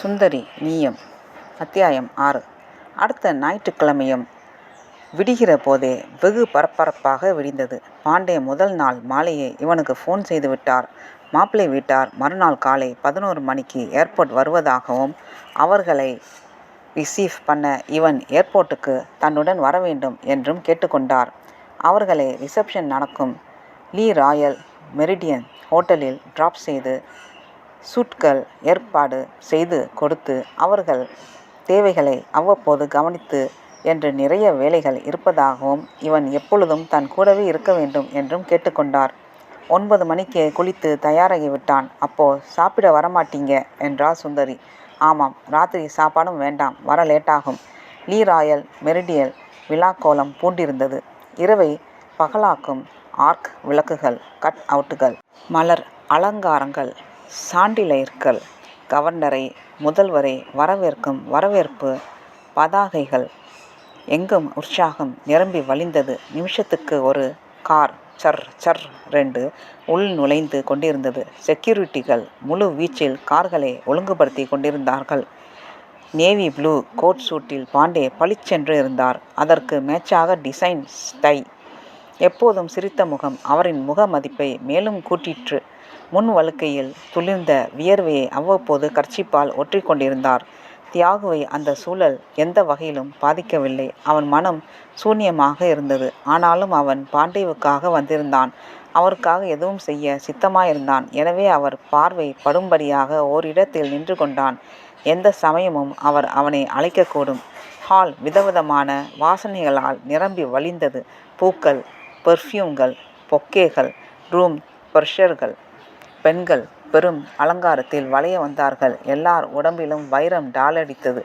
சுந்தரி நீயம். அத்தியாயம் 6. அடுத்த ஞாயிற்றுக்கிழமையும் விடிகிற போதே வெகு பரபரப்பாக விடிந்தது. பாண்டே முதல் நாள் மாலையே இவனுக்கு ஃபோன் செய்து விட்டார். மாப்பிள்ளை வீட்டார் மறுநாள் காலை 11 மணிக்கு ஏர்போர்ட் வருவதாகவும் அவர்களை ரிசீவ் பண்ண இவன் ஏர்போர்ட்டுக்கு தன்னுடன் வர வேண்டும் என்றும் கேட்டுக்கொண்டார். அவர்களை ரிசப்ஷன் நடக்கும் லீ ராயல் மெரிடியன் ஹோட்டலில் டிராப் செய்து சூட்கள் ஏற்பாடு செய்து கொடுத்து அவர்கள் தேவைகளை அவ்வப்போது கவனித்து என்று நிறைய வேலைகள் இருப்பதாகவும் இவன் எப்பொழுதும் தன் கூடவே இருக்க வேண்டும் என்றும் கேட்டுக்கொண்டார். 9 மணிக்கே குளித்து தயாராகிவிட்டான். அப்போ சாப்பிட வரமாட்டீங்க என்றாள் சுந்தரி. ஆமாம், ராத்திரி சாப்பாடும் வேண்டாம், வர லேட்டாகும். லீ ராயல் மெரிடியல் விழாக்கோலம் பூண்டிருந்தது. இரவை பகலாக்கும் ஆர்க் விளக்குகள், கட் அவுட்டுகள், மலர் அலங்காரங்கள், சாண்டிலையர்கள், கவர்னரை முதல்வரை வரவேற்கும் வரவேற்பு பதாகைகள், எங்கும் உற்சாகம் நிரம்பி வழிந்தது. நிமிஷத்துக்கு ஒரு கார் சர் சர் 2 உள் நுழைந்து கொண்டிருந்தது. செக்யூரிட்டிகள் முழு வீச்சில் கார்களை ஒழுங்குபடுத்தி கொண்டிருந்தார்கள். நேவி ப்ளூ கோட் சூட்டில் பாண்டே பளிச்சென்று இருந்தார். அதற்கு மேட்சாக டிசைன் டை. எப்போதும் சிரித்த முகம் அவரின் முக மதிப்பை மேலும் கூட்டிற்று. முன் வழுக்கையில் துளிர்ந்த வியர்வையை அவ்வப்போது கர்ச்சிப்பால் ஒற்றிக்கொண்டிருந்தார். தியாகுவை அந்த சூழல் எந்த வகையிலும் பாதிக்கவில்லை. அவன் மனம் சூன்யமாக இருந்தது. ஆனாலும் அவன் பாண்டேவுக்காக வந்திருந்தான். அவருக்காக எதுவும் செய்ய சித்தமாயிருந்தான். எனவே அவர் பார்வை படும்படியாக ஓரிடத்தில் நின்று கொண்டான். எந்த சமயமும் அவர் அவனை அழைக்கக்கூடும். ஹால் விதவிதமான வாசனைகளால் நிரம்பி வழிந்தது. பூக்கள், பெர்ஃப்யூம்கள், பொக்கேகள், ரூம் ஃப்ரெஷர்கள். பெண்கள் பெரும் அலங்காரத்தில் வளைய வந்தார்கள். எல்லார் உடம்பிலும் வைரம் டாலடித்தது.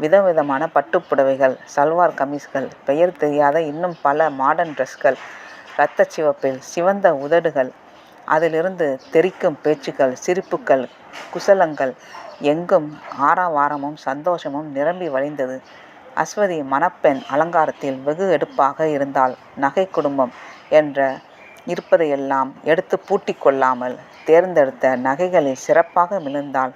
விதவிதமான பட்டுப்புடவைகள், சல்வார் கமீஸ்கள், பெயர் தெரியாத இன்னும் பல மாடர்ன் ட்ரெஸ்கள், இரத்த சிவப்பில் சிவந்த உதடுகள், அதிலிருந்து தெரிக்கும் பேச்சுக்கள், சிரிப்புக்கள், குசலங்கள். எங்கும் ஆரவாரமும் சந்தோஷமும் நிரம்பி வழிந்தது. அஸ்வதி மணப்பெண் அலங்காரத்தில் வெகு எடுப்பாக இருந்தாள். நகை குடும்பம் என்ற இருப்பதையெல்லாம் எடுத்து பூட்டி கொள்ளாமல் தேர்ந்தெடுத்த நகைகளில் சிறப்பாக மிளிர்ந்தாள்.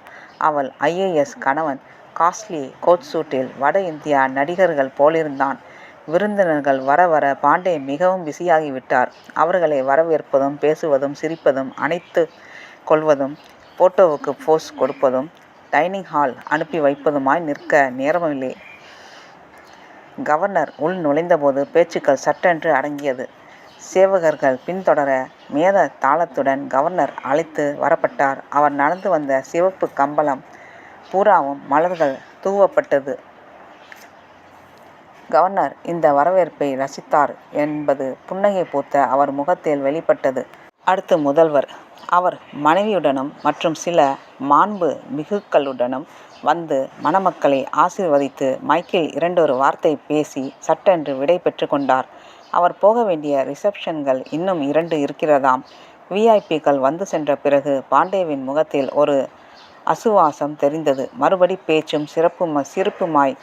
அவள் IAS கணவன் காஸ்ட்லி கோட் சூட்டில் வட இந்தியா நடிகர்கள் போலிருந்தான். விருந்தினர்கள் வர வர பாண்டே மிகவும் பிஸியாகிவிட்டார். அவர்களை வரவேற்பதும் பேசுவதும் சிரிப்பதும் அணைத்து கொள்வதும் போட்டோவுக்கு போஸ் கொடுப்பதும் டைனிங் ஹால் அனுப்பி வைப்பதுமாய் நிற்க நேரமில்லை. கவர்னர் உள் நுழைந்தபோது பேச்சுக்கள் சட்டென்று அடங்கியது. சேவகர்கள் பின்தொடர மேத தாளத்துடன் கவர்னர் அழைத்து வரப்பட்டார். அவர் நடந்து வந்த சிவப்பு கம்பளம் பூராவும் மலர்கள் தூவப்பட்டது. கவர்னர் இந்த வரவேற்பை ரசித்தார் என்பது புன்னகை பூத்த அவர் முகத்தில் வெளிப்பட்டது. அடுத்து முதல்வர். அவர் மனைவியுடனும் மற்றும் சில மாண்பு மிகுக்களுடனும் வந்து மணமக்களை ஆசீர்வதித்து மைக்கில் 2 வார்த்தை பேசி சட்டென்று விடை பெற்று கொண்டார். அவர் போக வேண்டிய ரிசப்ஷன்கள் இன்னும் 2 இருக்கிறதாம். விஐபிக்கள் வந்து சென்ற பிறகு பாண்டேவின் முகத்தில் ஒரு அசுவாசம் தெரிந்தது. மறுபடி பேச்சும் சிரிப்புமாய்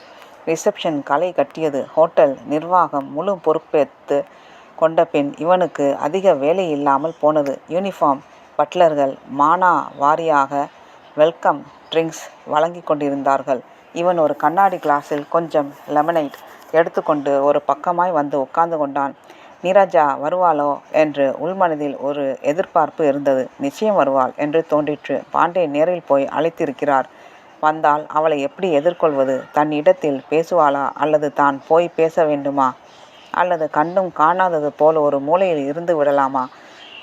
ரிசப்ஷன் களை கட்டியது. ஹோட்டல் நிர்வாகம் முழு பொறுப்பேற்று கொண்ட பின் இவனுக்கு அதிக வேலை இல்லாமல் போனது. யூனிஃபார்ம் பட்லர்கள் மானா வாரியாக வெல்கம் ட்ரிங்க்ஸ் வழங்கி கொண்டிருந்தார்கள். இவன் ஒரு கண்ணாடி கிளாஸில் கொஞ்சம் லெமனைட் எடுத்துக்கொண்டு ஒரு பக்கமாய் வந்து உட்கார்ந்து கொண்டான். நீரஜா வருவாளோ என்று உள்மனதில் ஒரு எதிர்பார்ப்பு இருந்தது. நிச்சயம் வருவாள் என்று தோன்றிற்று. பாண்டே நேரில் போய் அழைத்திருக்கிறார். வந்தால் அவளை எப்படி எதிர்கொள்வது? தன் இடத்தில் பேசுவாளா அல்லது தான் போய் பேச வேண்டுமா? அல்லது கண்டும் காணாதது போல் ஒரு மூலையில் இருந்து விடலாமா?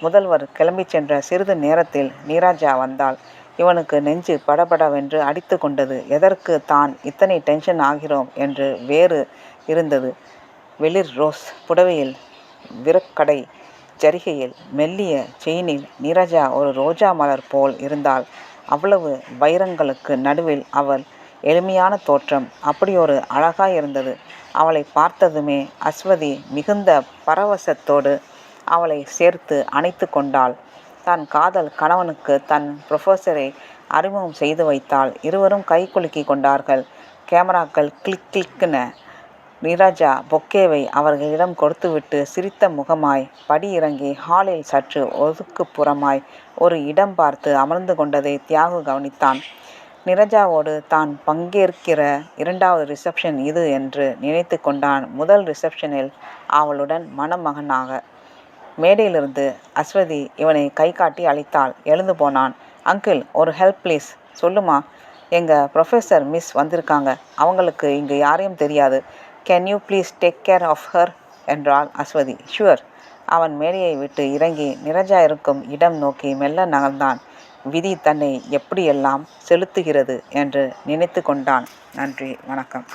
முதல்வர் கிளம்பி சென்ற சிறிது நேரத்தில் நீராஜா வந்தாள். இவனுக்கு நெஞ்சு படபடவென்று அடித்து கொண்டது. எதற்கு தான் இத்தனை டென்ஷன் ஆகிறோம் என்று வேறு இருந்தது. வெளிர் ரோஸ் புடவையில், விரக்கடை ஜரிகையில், மெல்லிய செயினில் நீரஜா ஒரு ரோஜா மலர் போல் இருந்தாள். அவ்வளவு வைரங்களுக்கு நடுவில் அவள் எளிமையான தோற்றம் அப்படியொரு அழகாயிருந்தது. அவளை பார்த்ததுமே அஸ்வதி மிகுந்த பரவசத்தோடு அவளை சேர்த்து அணைத்து கொண்டாள். தன் காதல் கணவனுக்கு தன் ப்ரொஃபஸரை அறிமுகம் செய்து வைத்தாள். இருவரும் கை குலுக்கி கொண்டார்கள். கேமராக்கள் கிளிக் கிளிக்கென. நீரஜா பொக்கேவை அவர்களிடம் கொடுத்துவிட்டு சிரித்த முகமாய் படி இறங்கி ஹாலில் சற்று ஒதுக்குப்புறமாய் ஒரு இடம் பார்த்து அமர்ந்து கொண்டதை தியாகு கவனித்தான். நிரஜாவோடு தான் பங்கேற்கிற 2வது ரிசப்ஷன் இது என்று நினைத்து கொண்டான். முதல் ரிசப்ஷனில் அவளுடன் மணமகனாக. மேடையிலிருந்து அஸ்வதி இவனை கை காட்டி அழைத்தாள். எழுந்து போனான். அங்கிள், ஒரு ஹெல்ப் ப்ளீஸ். சொல்லுமா. எங்கள் ப்ரொஃபஸர் மிஸ் வந்திருக்காங்க. அவங்களுக்கு இங்கு யாரையும் தெரியாது. Can you please take care of her என்றாள் அஸ்வதி. ஷுவர். அவன் மேடையை விட்டு இறங்கி நிரஜா இருக்கும் இடம் நோக்கி மெல்ல நகர்ந்தான். விதி தன்னை எப்படியெல்லாம் செலுத்துகிறது என்று நினைத்து கொண்டான். நன்றி, வணக்கம்.